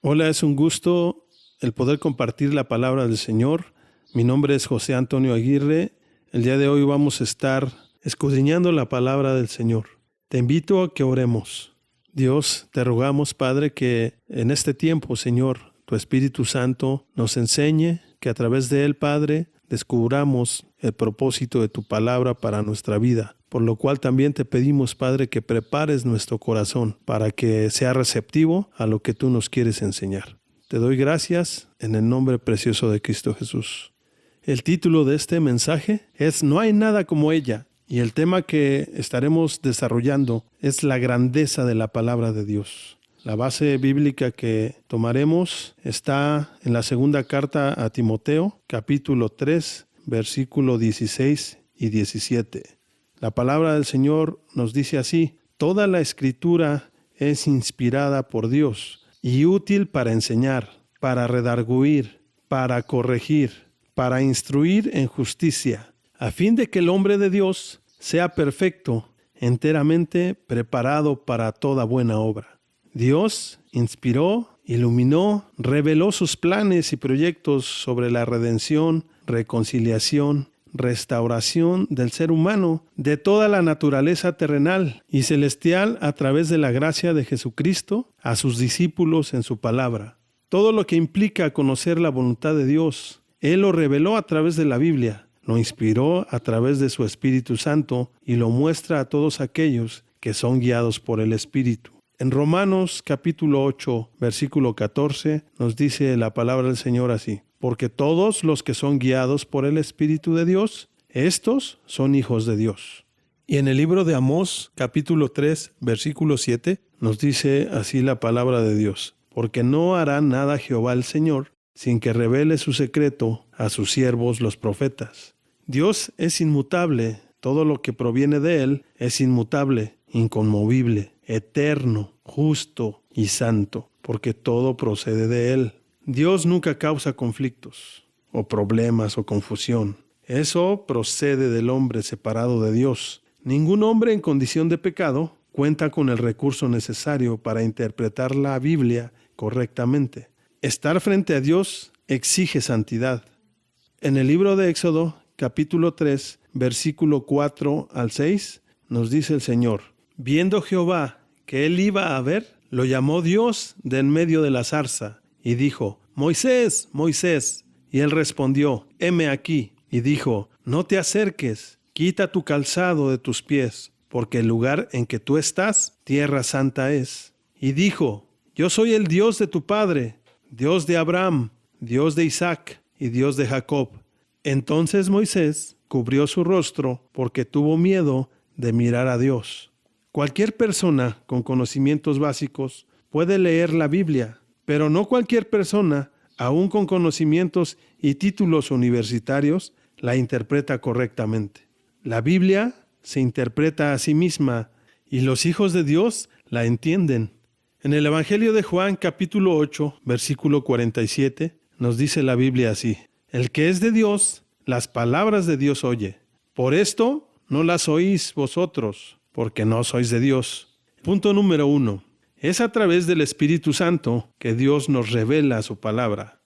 Hola, es un gusto el poder compartir la palabra del Señor. Mi nombre es José Antonio Aguirre. El día de hoy vamos a estar escudriñando la palabra del Señor. Te invito a que oremos. Dios, te rogamos, Padre, que en este tiempo, Señor, tu Espíritu Santo nos enseñe, que a través de él, Padre, descubramos el propósito de tu palabra para nuestra vida. Por lo cual también te pedimos, Padre, que prepares nuestro corazón para que sea receptivo a lo que tú nos quieres enseñar. Te doy gracias en el nombre precioso de Cristo Jesús. El título de este mensaje es No hay nada como ella, y el tema que estaremos desarrollando es la grandeza de la palabra de Dios. La base bíblica que tomaremos está en la segunda carta a Timoteo, capítulo 3, versículo 16 y 17. La palabra del Señor nos dice así: toda la Escritura es inspirada por Dios y útil para enseñar, para redarguir, para corregir, para instruir en justicia, a fin de que el hombre de Dios sea perfecto, enteramente preparado para toda buena obra. Dios inspiró, iluminó, reveló sus planes y proyectos sobre la redención, reconciliación, restauración del ser humano, de toda la naturaleza terrenal y celestial a través de la gracia de Jesucristo a sus discípulos en su palabra. Todo lo que implica conocer la voluntad de Dios, Él lo reveló a través de la Biblia, lo inspiró a través de su Espíritu Santo y lo muestra a todos aquellos que son guiados por el Espíritu. En Romanos capítulo 8, versículo 14, nos dice la palabra del Señor así: porque todos los que son guiados por el Espíritu de Dios, estos son hijos de Dios. Y en el libro de Amós, capítulo 3, versículo 7, nos dice así la palabra de Dios: porque no hará nada Jehová el Señor sin que revele su secreto a sus siervos los profetas. Dios es inmutable, todo lo que proviene de Él es inmutable, inconmovible, eterno, justo y santo, porque todo procede de Él. Dios nunca causa conflictos, o problemas, o confusión. Eso procede del hombre separado de Dios. Ningún hombre en condición de pecado cuenta con el recurso necesario para interpretar la Biblia correctamente. Estar frente a Dios exige santidad. En el libro de Éxodo, capítulo 3, versículo 4 al 6, nos dice el Señor: viendo Jehová que él iba a ver, lo llamó Dios de en medio de la zarza, y dijo: Moisés, Moisés. Y él respondió: heme aquí. Y dijo: no te acerques, quita tu calzado de tus pies, porque el lugar en que tú estás, tierra santa es. Y dijo: yo soy el Dios de tu padre, Dios de Abraham, Dios de Isaac y Dios de Jacob. Entonces Moisés cubrió su rostro porque tuvo miedo de mirar a Dios. Cualquier persona con conocimientos básicos puede leer la Biblia, pero no cualquier persona, aún con conocimientos y títulos universitarios, la interpreta correctamente. La Biblia se interpreta a sí misma y los hijos de Dios la entienden. En el Evangelio de Juan, capítulo 8, versículo 47, nos dice la Biblia así: el que es de Dios, las palabras de Dios oye. Por esto no las oís vosotros, porque no sois de Dios. Punto número 1. Es a través del Espíritu Santo que Dios nos revela su palabra.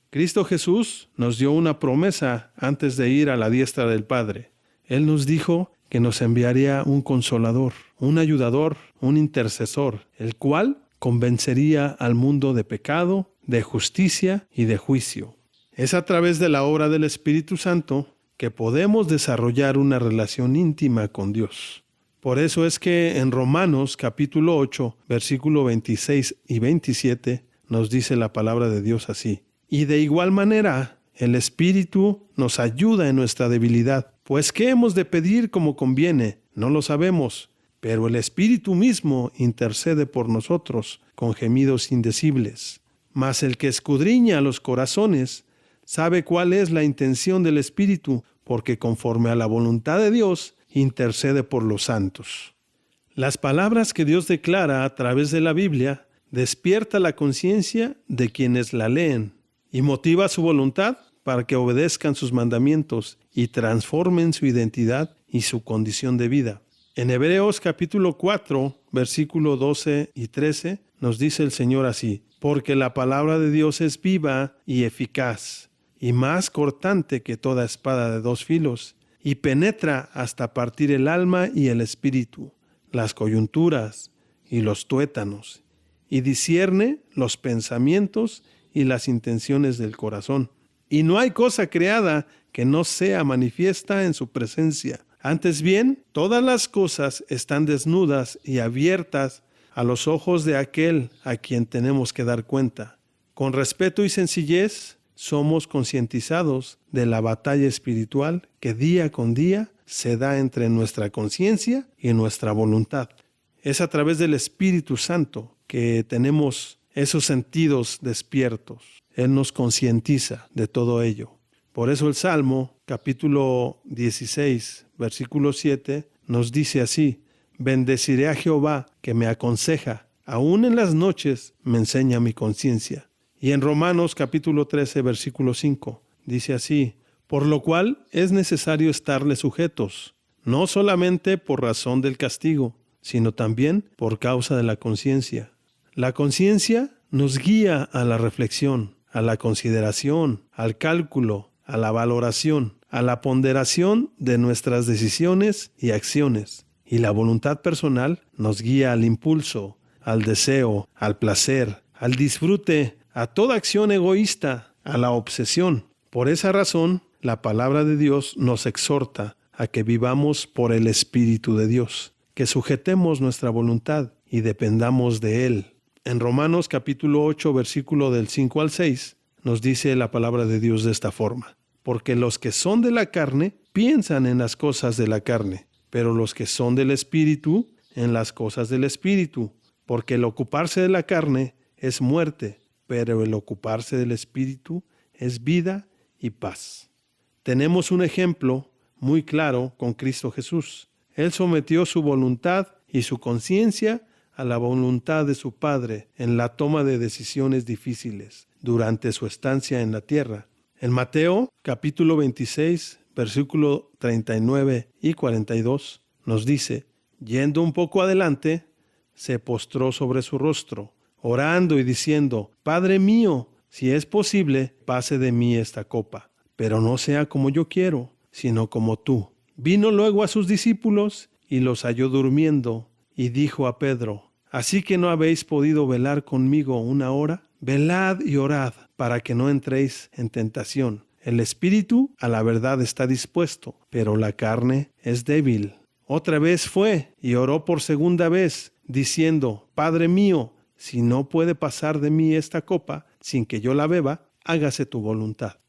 Cristo Jesús nos dio una promesa antes de ir a la diestra del Padre. Él nos dijo que nos enviaría un consolador, un ayudador, un intercesor, el cual convencería al mundo de pecado, de justicia y de juicio. Es a través de la obra del Espíritu Santo que podemos desarrollar una relación íntima con Dios. Por eso es que en Romanos capítulo 8, versículo 26 y 27, nos dice la palabra de Dios así: y de igual manera, el Espíritu nos ayuda en nuestra debilidad. Pues ¿qué hemos de pedir como conviene? No lo sabemos, pero el Espíritu mismo intercede por nosotros con gemidos indecibles. Mas el que escudriña los corazones sabe cuál es la intención del Espíritu, porque conforme a la voluntad de Dios, intercede por los santos. Las palabras que Dios declara a través de la Biblia despierta la conciencia de quienes la leen y motiva su voluntad para que obedezcan sus mandamientos y transformen su identidad y su condición de vida. En Hebreos capítulo 4, versículo 12 y 13, nos dice el Señor así: porque la palabra de Dios es viva y eficaz, y más cortante que toda espada de dos filos, y penetra hasta partir el alma y el espíritu, las coyunturas y los tuétanos, y discierne los pensamientos y las intenciones del corazón. Y no hay cosa creada que no sea manifiesta en su presencia. Antes bien, todas las cosas están desnudas y abiertas a los ojos de aquel a quien tenemos que dar cuenta. Con respeto y sencillez, somos concientizados de la batalla espiritual que día con día se da entre nuestra conciencia y nuestra voluntad. Es a través del Espíritu Santo que tenemos esos sentidos despiertos. Él nos concientiza de todo ello. Por eso el Salmo, capítulo 16, versículo 7, nos dice así: bendeciré a Jehová, que me aconseja, aún en las noches me enseña mi conciencia. Y en Romanos capítulo 13, versículo 5, dice así: por lo cual es necesario estarle sujetos, no solamente por razón del castigo, sino también por causa de la conciencia. La conciencia nos guía a la reflexión, a la consideración, al cálculo, a la valoración, a la ponderación de nuestras decisiones y acciones. Y la voluntad personal nos guía al impulso, al deseo, al placer, al disfrute, a toda acción egoísta, a la obsesión. Por esa razón, la palabra de Dios nos exhorta a que vivamos por el Espíritu de Dios, que sujetemos nuestra voluntad y dependamos de Él. En Romanos capítulo 8, versículo del 5 al 6, nos dice la palabra de Dios de esta forma: porque los que son de la carne piensan en las cosas de la carne, pero los que son del Espíritu en las cosas del Espíritu, porque el ocuparse de la carne es muerte, pero el ocuparse del Espíritu es vida y paz. Tenemos un ejemplo muy claro con Cristo Jesús. Él sometió su voluntad y su conciencia a la voluntad de su Padre en la toma de decisiones difíciles durante su estancia en la tierra. En Mateo capítulo 26, versículo 39 y 42, nos dice: yendo un poco adelante, se postró sobre su rostro, orando y diciendo: Padre mío, si es posible, pase de mí esta copa, pero no sea como yo quiero, sino como tú. Vino luego a sus discípulos y los halló durmiendo, y dijo a Pedro: ¿así que no habéis podido velar conmigo una hora? Velad y orad, para que no entréis en tentación. El espíritu a la verdad está dispuesto, pero la carne es débil. Otra vez fue y oró por segunda vez, diciendo: Padre mío, si no puede pasar de mí esta copa sin que yo la beba, hágase tu voluntad.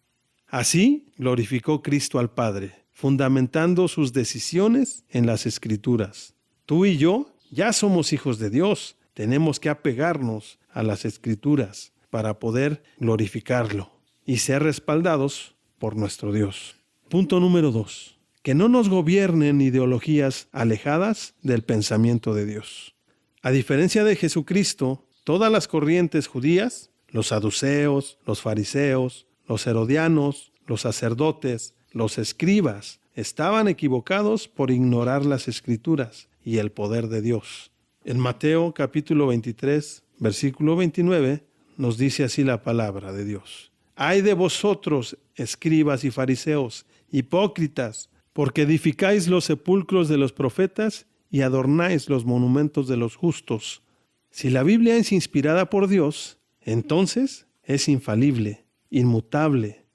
Así glorificó Cristo al Padre, fundamentando sus decisiones en las Escrituras. Tú y yo ya somos hijos de Dios. Tenemos que apegarnos a las Escrituras para poder glorificarlo y ser respaldados por nuestro Dios. Punto número 2. Que no nos gobiernen ideologías alejadas del pensamiento de Dios. A diferencia de Jesucristo, todas las corrientes judías, los saduceos, los fariseos, los herodianos, los sacerdotes, los escribas, estaban equivocados por ignorar las Escrituras y el poder de Dios. En Mateo capítulo 23, versículo 29, nos dice así la palabra de Dios: ¡ay de vosotros, escribas y fariseos, hipócritas, porque edificáis los sepulcros de los profetas y adornáis los monumentos de los justos! Si la Biblia es inspirada por Dios, entonces es infalible, inmutable.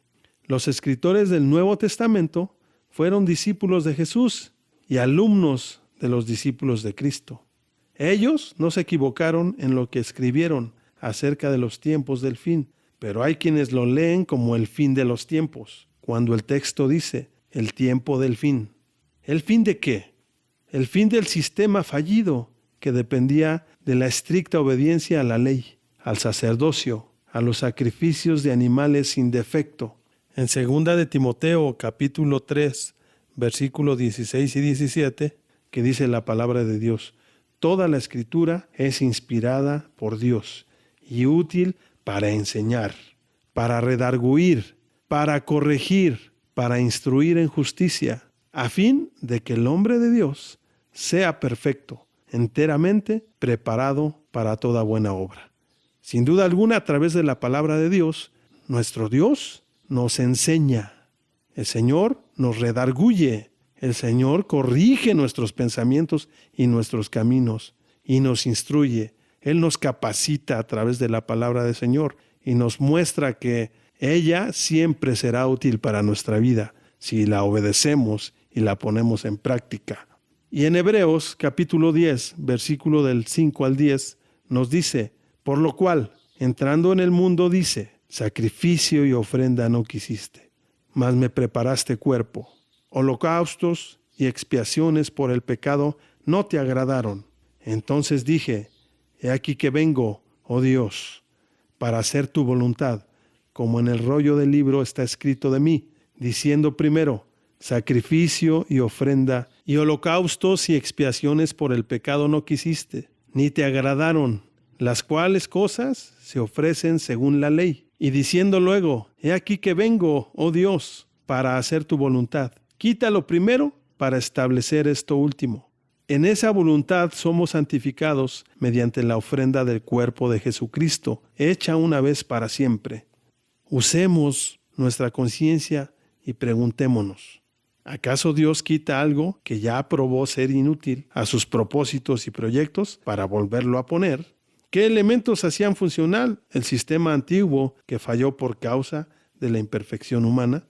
Los escritores del Nuevo Testamento fueron discípulos de Jesús y alumnos de los discípulos de Cristo. Ellos no se equivocaron en lo que escribieron acerca de los tiempos del fin, pero hay quienes lo leen como el fin de los tiempos, cuando el texto dice el tiempo del fin. ¿El fin de qué? El fin del sistema fallido que dependía de la estricta obediencia a la ley, al sacerdocio, a los sacrificios de animales sin defecto. En 2 de Timoteo capítulo 3, versículos 16 y 17, que dice la palabra de Dios: toda la Escritura es inspirada por Dios y útil para enseñar, para redarguir, para corregir, para instruir en justicia, a fin de que el hombre de Dios sea perfecto, enteramente preparado para toda buena obra. Sin duda alguna, a través de la palabra de Dios, nuestro Dios nos enseña. El Señor nos redarguye. El Señor corrige nuestros pensamientos y nuestros caminos y nos instruye. Él nos capacita a través de la palabra del Señor y nos muestra que ella siempre será útil para nuestra vida si la obedecemos y la ponemos en práctica. Y en Hebreos capítulo 10, versículo del 5 al 10, nos dice: por lo cual, entrando en el mundo, dice, sacrificio y ofrenda no quisiste, mas me preparaste cuerpo. Holocaustos y expiaciones por el pecado no te agradaron. Entonces dije, he aquí que vengo, oh Dios, para hacer tu voluntad, como en el rollo del libro está escrito de mí, diciendo primero, sacrificio y ofrenda, y holocaustos y expiaciones por el pecado no quisiste, ni te agradaron, las cuales cosas se ofrecen según la ley. Y diciendo luego, he aquí que vengo, oh Dios, para hacer tu voluntad. Quita lo primero para establecer esto último. En esa voluntad somos santificados mediante la ofrenda del cuerpo de Jesucristo, hecha una vez para siempre. Usemos nuestra conciencia y preguntémonos, ¿acaso Dios quita algo que ya aprobó ser inútil a sus propósitos y proyectos para volverlo a poner? ¿Qué elementos hacían funcional el sistema antiguo que falló por causa de la imperfección humana?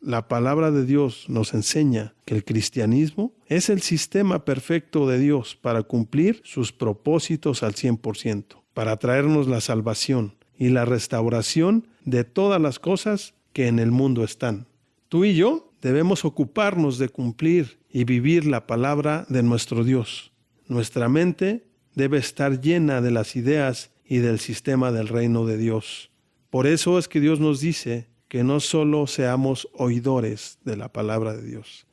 La palabra de Dios nos enseña que el cristianismo es el sistema perfecto de Dios para cumplir sus propósitos al 100%, para traernos la salvación y la restauración de todas las cosas que en el mundo están. Tú y yo debemos ocuparnos de cumplir y vivir la palabra de nuestro Dios. Nuestra mente debe estar llena de las ideas y del sistema del reino de Dios. Por eso es que Dios nos dice que no solo seamos oidores de la palabra de Dios,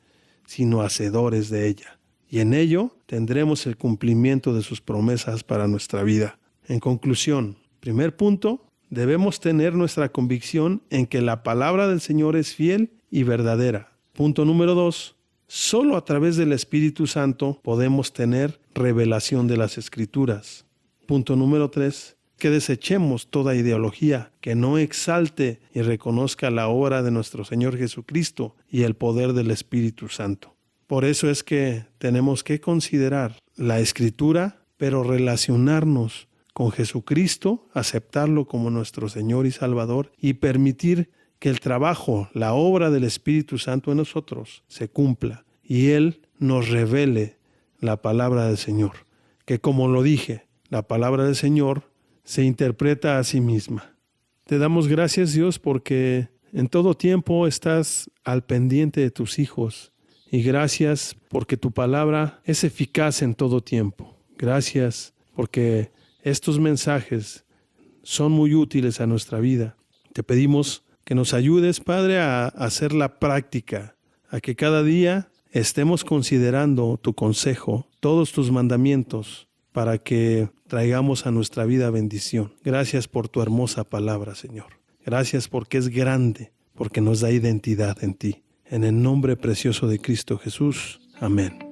sino hacedores de ella. Y en ello tendremos el cumplimiento de sus promesas para nuestra vida. En conclusión, primer punto, debemos tener nuestra convicción en que la palabra del Señor es fiel y verdadera. Punto número 2, solo a través del Espíritu Santo podemos tener revelación de las Escrituras. Punto número 3, que desechemos toda ideología que no exalte y reconozca la obra de nuestro Señor Jesucristo y el poder del Espíritu Santo. Por eso es que tenemos que considerar la Escritura, pero relacionarnos con Jesucristo, aceptarlo como nuestro Señor y Salvador y permitir que el trabajo, la obra del Espíritu Santo en nosotros se cumpla y Él nos revele la palabra del Señor. Que como lo dije, la palabra del Señor se interpreta a sí misma. Te damos gracias, Dios, porque en todo tiempo estás al pendiente de tus hijos. Y gracias porque tu palabra es eficaz en todo tiempo. Gracias porque estos mensajes son muy útiles a nuestra vida. Te pedimos que nos ayudes, Padre, a hacer la práctica, a que cada día estemos considerando tu consejo, todos tus mandamientos, para que traigamos a nuestra vida bendición. Gracias por tu hermosa palabra, Señor. Gracias porque es grande, porque nos da identidad en ti. En el nombre precioso de Cristo Jesús. Amén.